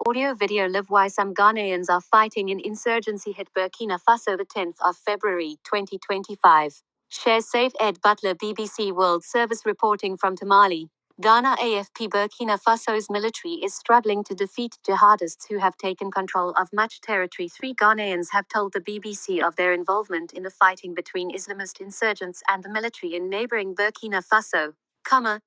Audio video live why some Ghanaians are fighting in insurgency hit Burkina Faso the 10th of February 2025. Share Safe Ed Butler BBC World Service reporting from Tamale, Ghana. AFP Burkina Faso's military is struggling to defeat jihadists who have taken control of much territory. 3 Ghanaians have told the BBC of their involvement in the fighting between Islamist insurgents and the military in neighboring Burkina Faso,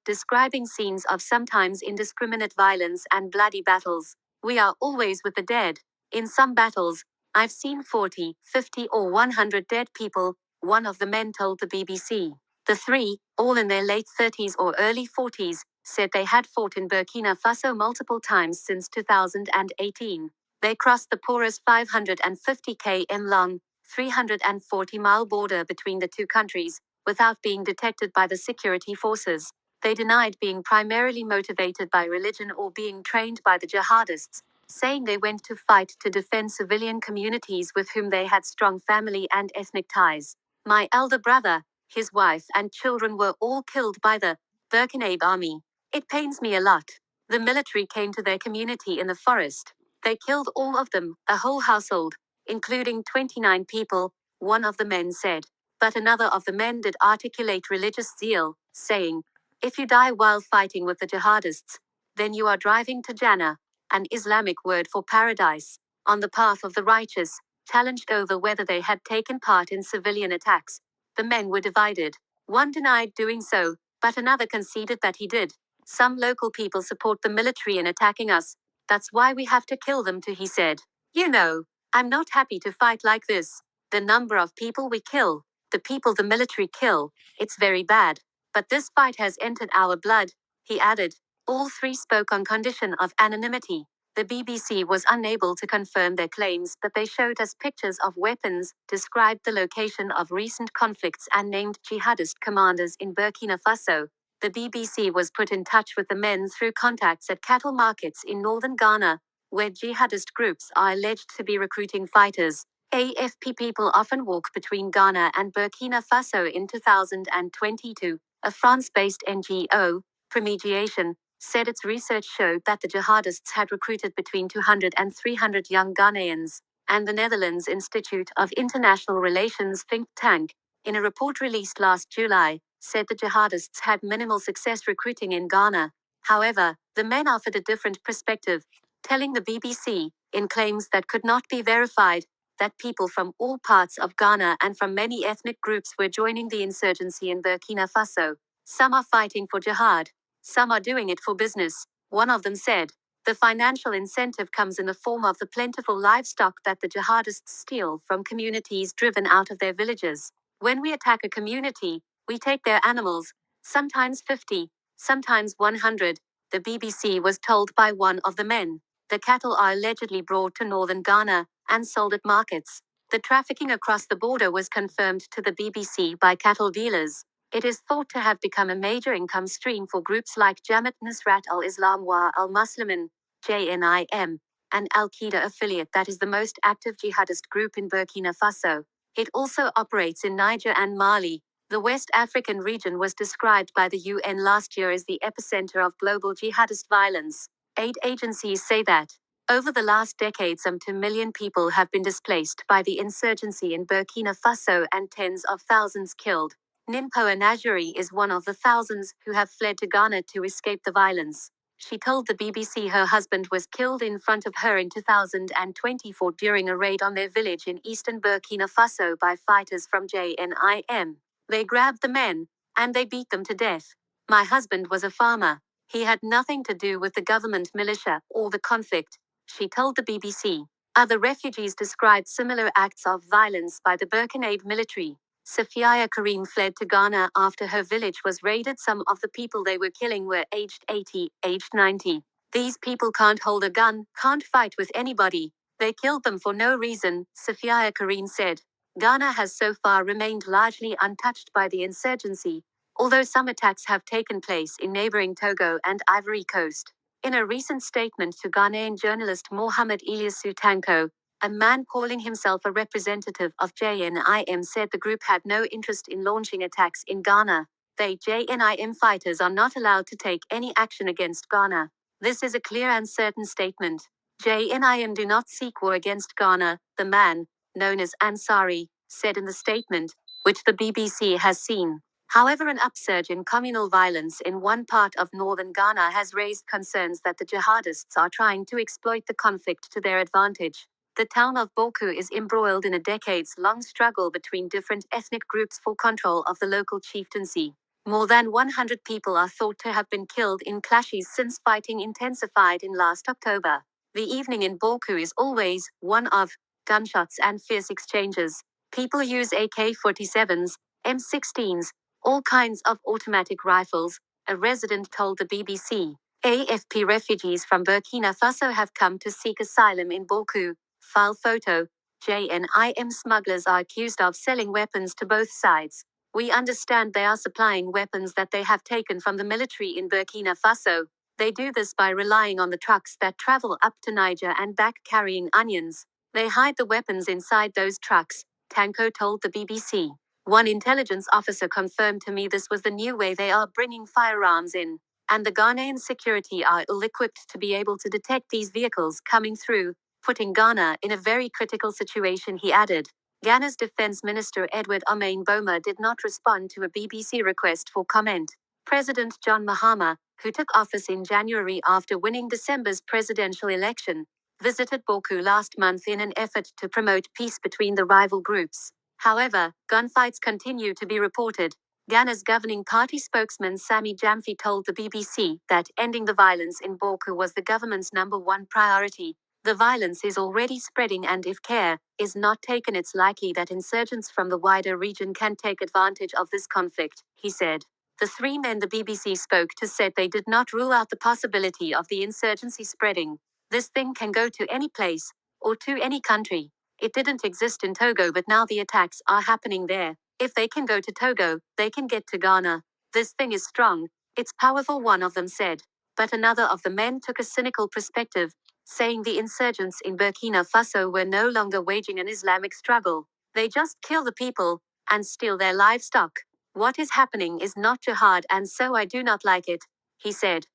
describing scenes of sometimes indiscriminate violence and bloody battles. We are always with the dead. In some battles, I've seen 40, 50 or 100 dead people, one of the men told the BBC. The 3, all in their late 30s or early 40s, said they had fought in Burkina Faso multiple times since 2018. They crossed the porous 550 km long, 340-mile border between the two countries, without being detected by the security forces. They denied being primarily motivated by religion or being trained by the jihadists, saying they went to fight to defend civilian communities with whom they had strong family and ethnic ties. My elder brother, his wife and children were all killed by the Burkinabe army. It pains me a lot. The military came to their community in the forest. They killed all of them, a whole household, including 29 people, one of the men said. But another of the men did articulate religious zeal, saying, "If you die while fighting with the jihadists, then you are driving to Jannah, an Islamic word for paradise, on the path of the righteous." Challenged over whether they had taken part in civilian attacks, the men were divided. One denied doing so, but another conceded that he did. "Some local people support the military in attacking us. That's why we have to kill them too," he said. "You know, I'm not happy to fight like this. The number of people we kill, the people the military kill, it's very bad. But this fight has entered our blood," he added. All 3 spoke on condition of anonymity. The BBC was unable to confirm their claims, but they showed us pictures of weapons, described the location of recent conflicts, and named jihadist commanders in Burkina Faso. The BBC was put in touch with the men through contacts at cattle markets in northern Ghana, where jihadist groups are alleged to be recruiting fighters. AFP people often walk between Ghana and Burkina Faso. In 2022, a France-based NGO, Promediation, said its research showed that the jihadists had recruited between 200 and 300 young Ghanaians, and the Netherlands Institute of International Relations think tank, in a report released last July, said the jihadists had minimal success recruiting in Ghana. However, the men offered a different perspective, telling the BBC, in claims that could not be verified, that people from all parts of Ghana and from many ethnic groups were joining the insurgency in Burkina Faso. "Some are fighting for jihad. Some are doing it for business," one of them said. "The financial incentive comes in the form of the plentiful livestock that the jihadists steal from communities driven out of their villages. When we attack a community, we take their animals, sometimes 50, sometimes 100, the BBC was told by one of the men. The cattle are allegedly brought to northern Ghana and sold at markets. The trafficking across the border was confirmed to the BBC by cattle dealers. It is thought to have become a major income stream for groups like Jamaat Nusrat al-Islam wa al-Muslimin, JNIM, an Al-Qaeda affiliate that is the most active jihadist group in Burkina Faso. It also operates in Niger and Mali. The West African region was described by the UN last year as the epicenter of global jihadist violence. Aid agencies say that, over the last decade, some 2 million people have been displaced by the insurgency in Burkina Faso and tens of thousands killed. Nimpoa Najuri is one of the thousands who have fled to Ghana to escape the violence. She told the BBC her husband was killed in front of her in 2024 during a raid on their village in eastern Burkina Faso by fighters from JNIM. "They grabbed the men, and they beat them to death. My husband was a farmer. He had nothing to do with the government militia or the conflict," she told the BBC. Other refugees described similar acts of violence by the Burkinabe military. Safia Karim fled to Ghana after her village was raided. Some of the people they were killing were aged 80, aged 90. "These people can't hold a gun, can't fight with anybody. They killed them for no reason," Safia Karim said. Ghana has so far remained largely untouched by the insurgency, although some attacks have taken place in neighboring Togo and Ivory Coast. In a recent statement to Ghanaian journalist Mohamed Ilyasu Tanko, a man calling himself a representative of JNIM said the group had no interest in launching attacks in Ghana. They JNIM fighters are not allowed to take any action against Ghana. "This is a clear and certain statement. JNIM do not seek war against Ghana, the man, known as Ansari, said in the statement, which the BBC has seen. However, an upsurge in communal violence in one part of northern Ghana has raised concerns that the jihadists are trying to exploit the conflict to their advantage. The town of Boku is embroiled in a decades-long struggle between different ethnic groups for control of the local chieftaincy. More than 100 people are thought to have been killed in clashes since fighting intensified in last October. The evening in Boku is always one of gunshots and fierce exchanges. People use AK-47s, M16s, all kinds of automatic rifles, a resident told the BBC. AFP refugees from Burkina Faso have come to seek asylum in Boku. File photo. JNIM smugglers are accused of selling weapons to both sides. We understand they are supplying weapons that they have taken from the military in Burkina Faso. They do this by relying on the trucks that travel up to Niger and back carrying onions. They hide the weapons inside those trucks, Tanko told the BBC. One intelligence officer confirmed to me this was the new way they are bringing firearms in, and the Ghanaian security are ill-equipped to be able to detect these vehicles coming through, putting Ghana in a very critical situation, he added. Ghana's Defense Minister Edward Omain Boma did not respond to a BBC request for comment. President John Mahama, who took office in January after winning December's presidential election, visited Boku last month in an effort to promote peace between the rival groups. However, gunfights continue to be reported. Ghana's governing party spokesman Sammy Gyamfi told the BBC that ending the violence in Boku was the government's #1 priority. The violence is already spreading, and if care is not taken, it's likely that insurgents from the wider region can take advantage of this conflict, he said. The three men the BBC spoke to said they did not rule out the possibility of the insurgency spreading. This thing can go to any place, or to any country. It didn't exist in Togo, but now the attacks are happening there. If they can go to Togo, they can get to Ghana. This thing is strong. It's powerful, one of them said. But another of the men took a cynical perspective, saying the insurgents in Burkina Faso were no longer waging an Islamic struggle. They just kill the people and steal their livestock. What is happening is not jihad, and so I do not like it, he said.